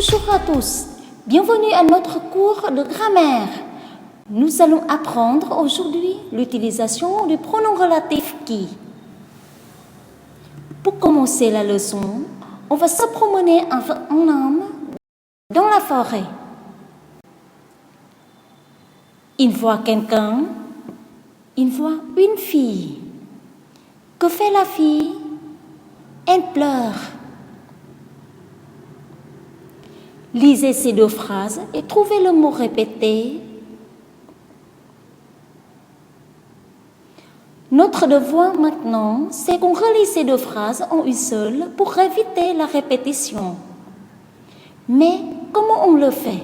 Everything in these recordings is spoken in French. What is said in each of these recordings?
Bonjour à tous, bienvenue à notre cours de grammaire. Nous allons apprendre aujourd'hui l'utilisation du pronom relatif qui. Pour commencer la leçon, on va se promener en homme dans la forêt. Il voit quelqu'un, il voit une fille. Que fait la fille? Elle pleure. Lisez ces deux phrases et trouvez le mot répété. Notre devoir maintenant, c'est qu'on relie ces deux phrases en une seule pour éviter la répétition. Mais comment on le fait?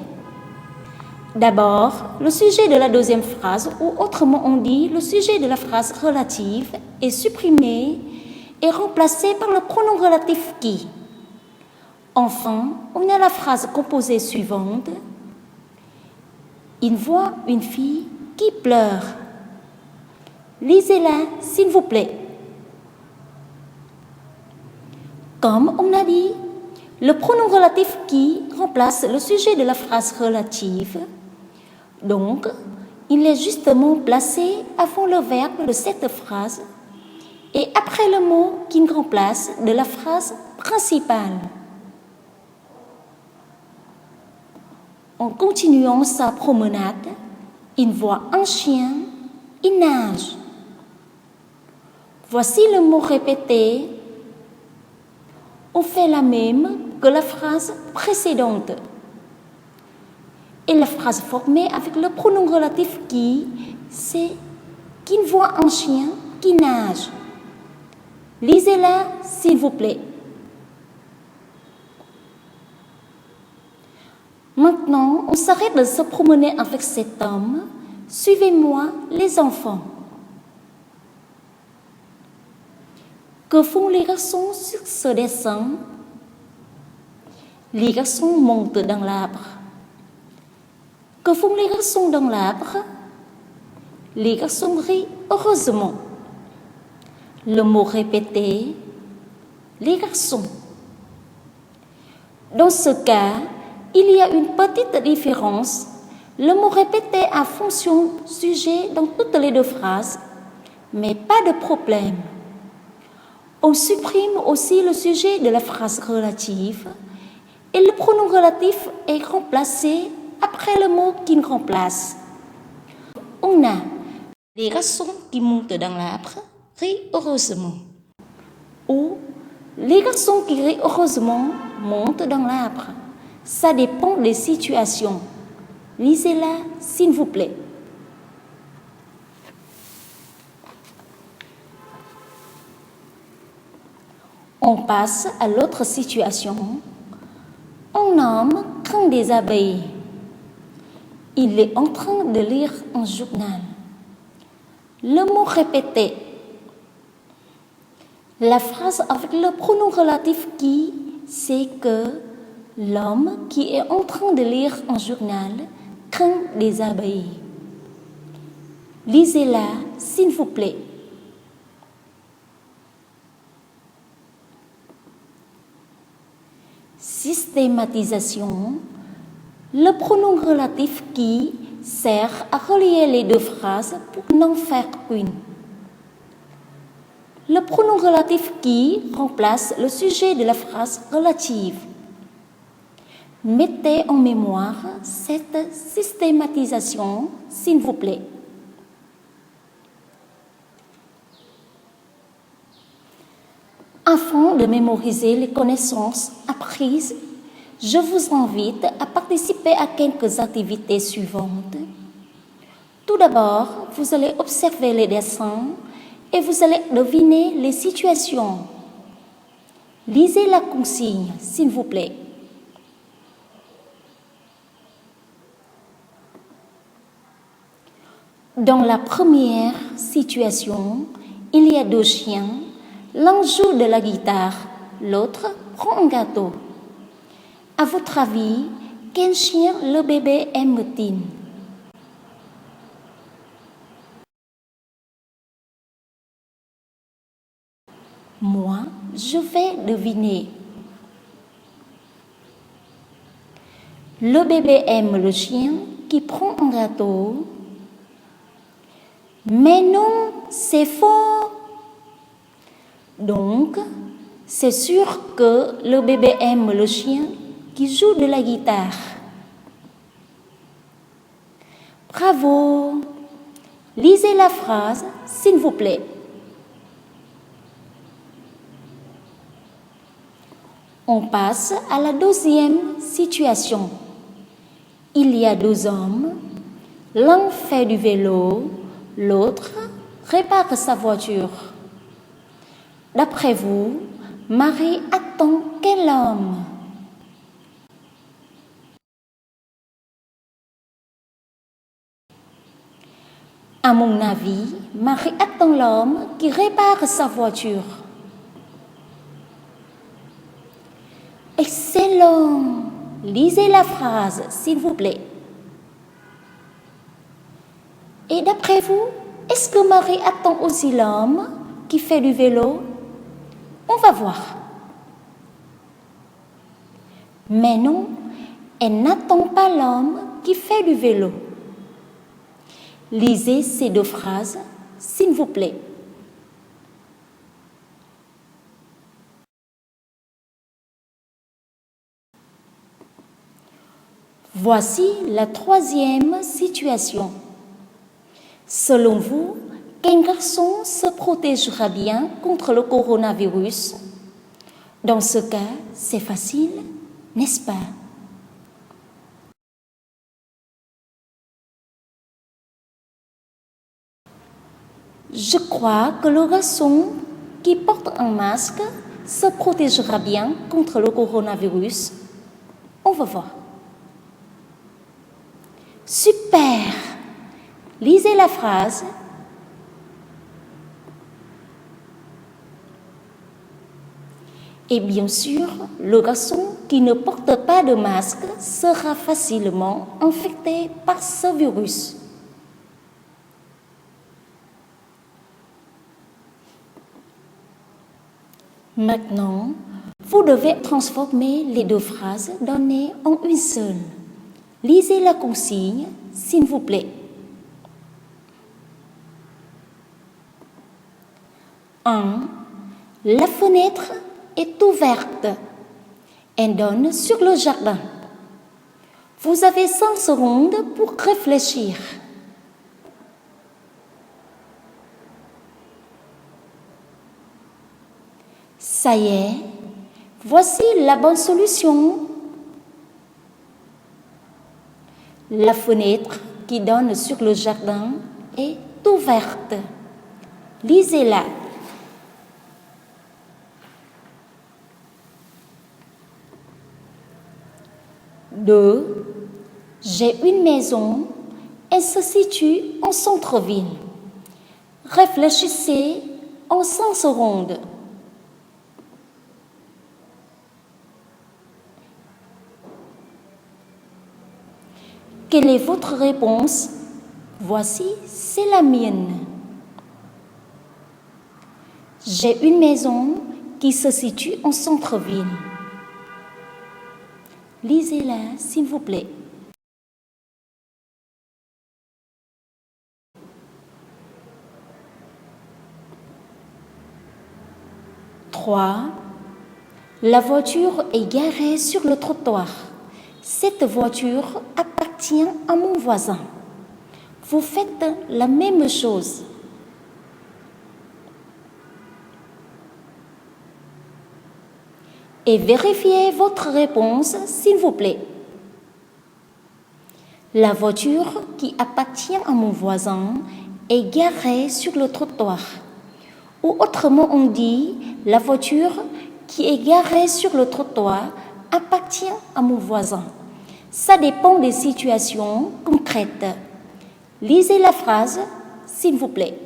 D'abord, le sujet de la deuxième phrase, ou autrement on dit le sujet de la phrase relative, est supprimé et remplacé par le pronom relatif qui. Enfin, on a la phrase composée suivante. Il voit une fille qui pleure. Lisez-la, s'il vous plaît. Comme on a dit, le pronom relatif qui remplace le sujet de la phrase relative. Donc, il est justement placé avant le verbe de cette phrase et après le mot qui remplace de la phrase principale. En continuant sa promenade, il voit un chien, il nage. Voici le mot répété. On fait la même que la phrase précédente. Et la phrase formée avec le pronom relatif qui, c'est qu'il voit un chien qui nage. Lisez-la, s'il vous plaît. Maintenant, on s'arrête de se promener avec cet homme. Suivez-moi, les enfants. Que font les garçons sur ce dessin? Les garçons montent dans l'arbre. Que font les garçons dans l'arbre? Les garçons rient heureusement. Le mot répété, les garçons. Dans ce cas, il y a une petite différence. Le mot répété a fonction sujet dans toutes les deux phrases, mais pas de problème. On supprime aussi le sujet de la phrase relative et le pronom relatif est remplacé après le mot qui remplace. On a les garçons qui montent dans l'arbre rient heureusement. Ou les garçons qui rient heureusement montent dans l'arbre. Ça dépend des situations. Lisez-la, s'il vous plaît. On passe à l'autre situation. Un homme craint des abeilles. Il est en train de lire un journal. Le mot répété. La phrase avec le pronom relatif qui, c'est que l'homme qui est en train de lire un journal craint des abeilles. Lisez-la, s'il vous plaît. Systématisation. Le pronom relatif qui sert à relier les deux phrases pour n'en faire qu'une. Le pronom relatif qui remplace le sujet de la phrase relative. Mettez en mémoire cette systématisation, s'il vous plaît. Afin de mémoriser les connaissances apprises, je vous invite à participer à quelques activités suivantes. Tout d'abord, vous allez observer les dessins et vous allez deviner les situations. Lisez la consigne, s'il vous plaît. Dans la première situation, il y a deux chiens. L'un joue de la guitare, l'autre prend un gâteau. À votre avis, quel chien le bébé aime-t-il? Moi, je vais deviner. Le bébé aime le chien qui prend un gâteau. Mais non, c'est faux. Donc, c'est sûr que le bébé aime le chien qui joue de la guitare. Bravo! Lisez la phrase, s'il vous plaît. On passe à la deuxième situation. Il y a deux hommes. L'un fait du vélo, l'autre répare sa voiture. D'après vous, Marie attend quel homme? À mon avis, Marie attend l'homme qui répare sa voiture. Excellent! Lisez la phrase, s'il vous plaît. Et d'après vous, est-ce que Marie attend aussi l'homme qui fait du vélo? On va voir. Mais non, elle n'attend pas l'homme qui fait du vélo. Lisez ces deux phrases, s'il vous plaît. Voici la troisième situation. Selon vous, quel garçon se protégera bien contre le coronavirus? Dans ce cas, c'est facile, n'est-ce pas? Je crois que le garçon qui porte un masque se protégera bien contre le coronavirus. On va voir. Super! Lisez la phrase. Et bien sûr, le garçon qui ne porte pas de masque sera facilement infecté par ce virus. Maintenant, vous devez transformer les deux phrases données en une seule. Lisez la consigne, s'il vous plaît. 1. La fenêtre est ouverte. Elle donne sur le jardin. Vous avez 5 secondes pour réfléchir. Ça y est, voici la bonne solution. La fenêtre qui donne sur le jardin est ouverte. Lisez-la. 2. J'ai une maison, elle se situe en centre-ville. Réfléchissez en 5 secondes. Quelle est votre réponse? Voici, c'est la mienne. J'ai une maison qui se situe en centre-ville. Lisez-la, s'il vous plaît. 3. La voiture est garée sur le trottoir. Cette voiture appartient à mon voisin. Vous faites la même chose. Et vérifiez votre réponse, s'il vous plaît. La voiture qui appartient à mon voisin est garée sur le trottoir. Ou autrement on dit, la voiture qui est garée sur le trottoir appartient à mon voisin. Ça dépend des situations concrètes. Lisez la phrase, s'il vous plaît.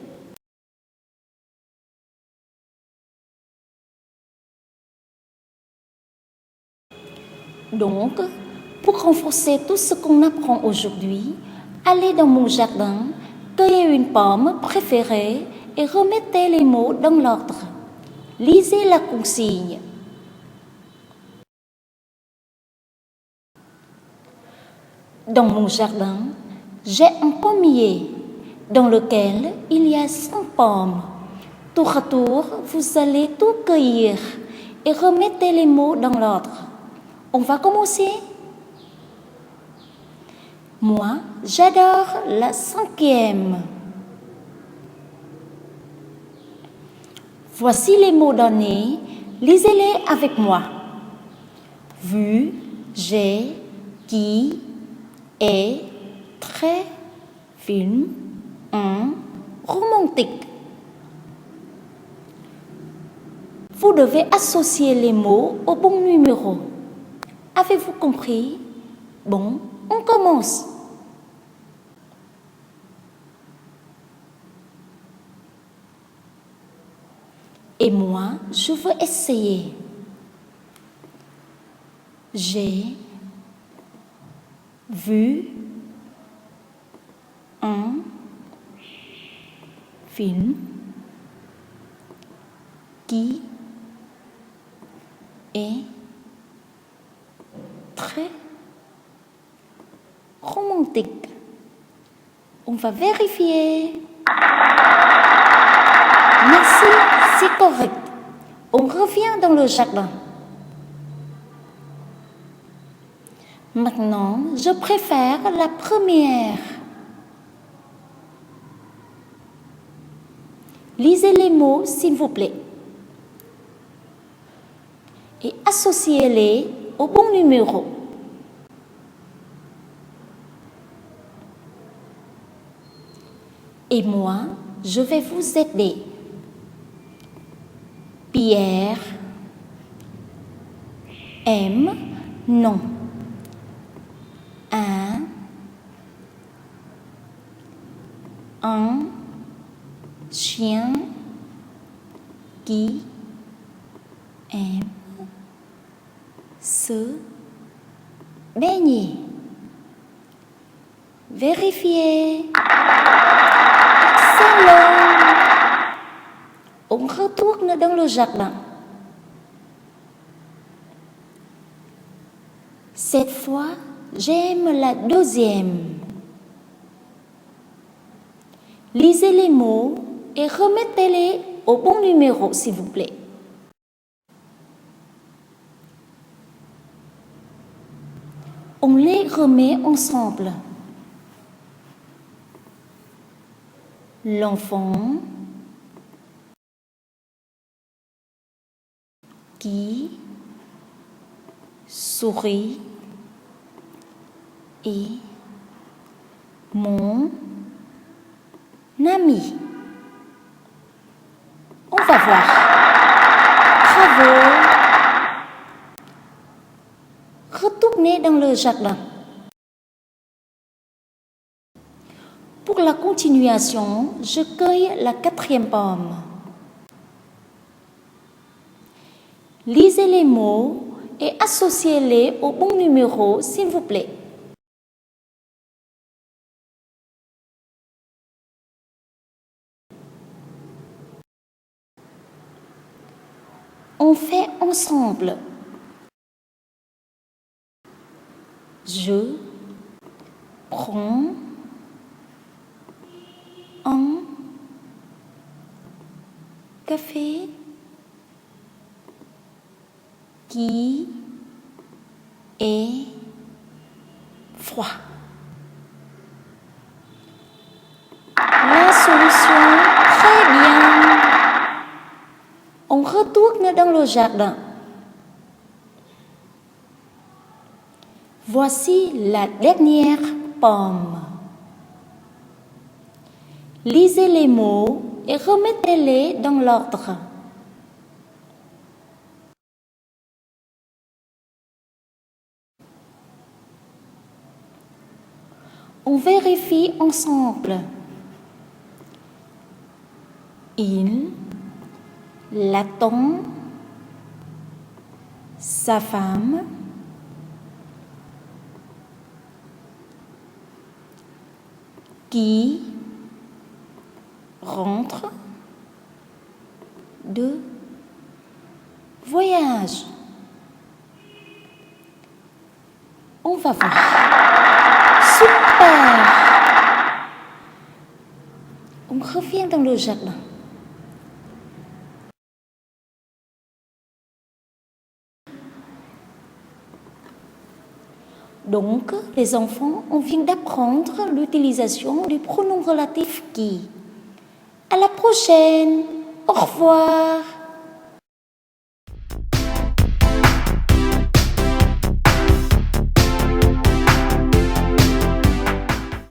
Donc, pour renforcer tout ce qu'on apprend aujourd'hui, allez dans mon jardin, cueillez une pomme préférée et remettez les mots dans l'ordre. Lisez la consigne. Dans mon jardin, j'ai un pommier dans lequel il y a 100 pommes. Tour à tour, vous allez tout cueillir et remettez les mots dans l'ordre. On va commencer? Moi, j'adore la 5e. Voici les mots donnés, lisez-les avec moi. Vu, j'ai, qui, est, très, film, romantique. Vous devez associer les mots au bon numéro. Avez-vous compris? Bon, on commence. Et moi, je veux essayer. J'ai vu un film qui est très romantique. On va vérifier. Merci, c'est correct. On revient dans le jardin. Maintenant, je préfère la première. Lisez les mots, s'il vous plaît. Et associez-les au bon numéro. Et moi, je vais vous aider. Pierre aime, non. Un chien qui aime se baigner. Vérifiez. Excellent. On retourne dans le jardin. Cette fois, j'aime la 2e. Lisez les mots et remettez-les au bon numéro, s'il vous plaît. On les remet ensemble. L'enfant qui sourit et mon ami. On va voir. Bravo. Retournez dans le jardin. Pour la continuation, je cueille la 4e pomme. Lisez les mots et associez-les au bon numéro, s'il vous plaît. On fait ensemble. Je prends un café qui est froid. La solution, très bien. On retourne dans le jardin. Voici la dernière pomme. Lisez les mots et remettez-les dans l'ordre. On vérifie ensemble. Il l'attend, sa femme, qui rentre de voyage. On va voir. Super! On revient dans le jardin. Donc, les enfants, on vient d'apprendre l'utilisation du pronom relatif qui. À la prochaine. Au revoir.